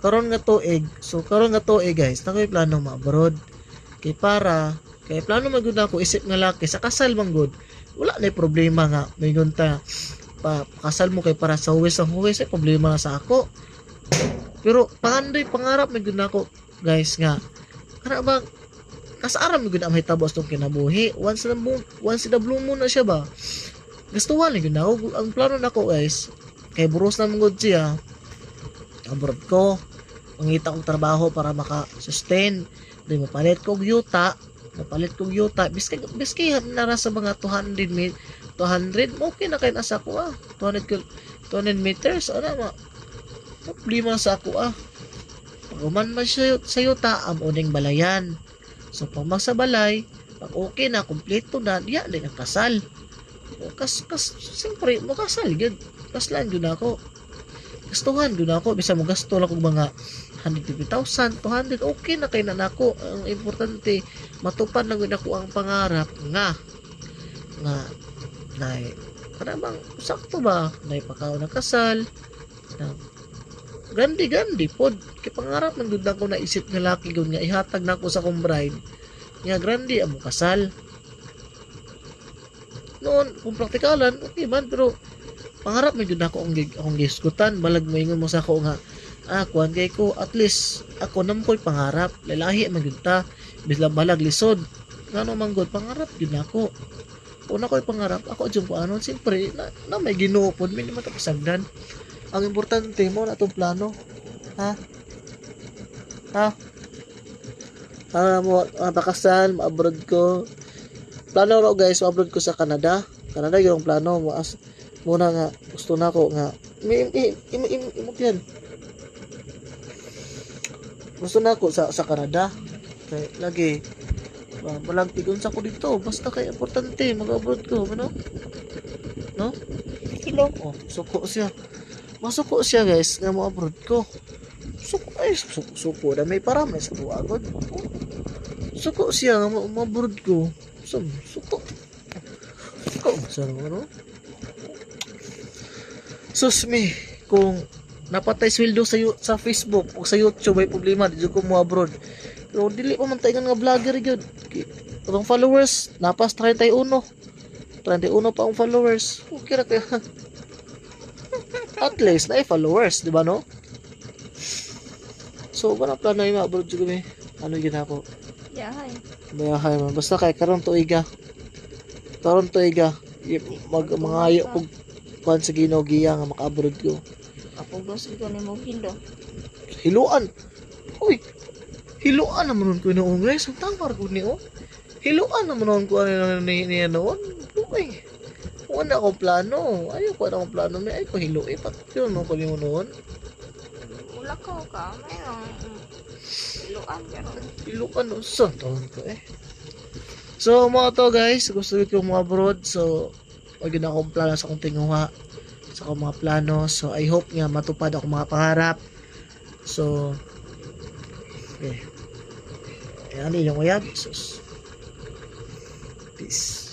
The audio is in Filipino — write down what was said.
karon nga tuig. So karon nga tuig guys, na ko'y plano ma-abroad. Kay plano man gud ako isip nga laki sa kasal man gud. Wala na problema nga may gunta pakasal mo kay para sa huwes ang huwes ay problema na sa ako. Pero pangandoy pangarap man gud nako guys nga kana ba kasaram man gud ang hitabo sa tong kinabuhi. Once na blue moon na siya ba. Gustuhan ni gud nako ang plano nako guys. Kay buros na man gud siya. Abroad ko mangita kong trabaho para maka-sustain. Di mapalit kog yuta biski nara sa mga 200 okay na kay nasa ko 200 meters ano ma problema sa ako pag man siya sa yuta am uning balayan so pag magsabalay pag okay na kompleto na diya din ang kasal siyempre mo kasal gud kaslan gud ako gastuhan gud ako bisa mo gasto lang kog mga 150,000, 200, okay na kay na nako. Ang importante, matupad na gud ako ang pangarap nga nay para bang sakto ba nay pakaw na kasal na gandi pod kay pangarap man gud ako naisip nga laki gud nga ihatag nako sa kong bride nga grande amo kasal noon kung praktikalan okay man pero pangarap man gud ako akong giskutan balag moingon mo sa ako nga kuan kay ko at least ako nam ko'y pangarap lalahi man gyud ta bisla balag lisod ngano man gud pangarap gyud nako una ko'y pangarap ako jud ko anon siyempre na may Ginoo pod may matapasagdan ang importante mo na tong plano ha mo pakasal ma-abroad ko plano ro guys ma-abroad ko sa Canada yung plano mo muna nga gusto nako nga yan gusto na ako sa Canada kay lagi walang tigon sa ko dito basta kay importante mag-abroad ko ano no hello masuko siya guys nga mo abroad ko suko na may paramay sa buagod suko siya nga mo abroad ko suko sa ano susmi kung napatay sweldo sa Facebook o sa YouTube may problema dito ko mo abroad pero dili pa man tayo nga vlogger gyud ang followers napas 31 pa ang followers okay ra kay at least na followers di ba no so ba plano yung abroad jud kami ano gyud ako yahay man basta kay karon tuiga mangayo kog kuan sa Ginoo giya nga maka-abroad ko ako gusto ko ni mo hiluan hiluan naman ko noon guys ang tawar ko niyo hiluan naman ko niya noon uy wala akong plano ayaw ko na akong plano may ay ko hiluin pati yun ko niyo noon wala ka mayroong hiluan no sa taon ko so mga to guys gusto ko mga abroad so wag na akong plano sa akong tinguha sa akong mga plano so I hope nga matupad ako mga pangarap so okay ayan yung uyab peace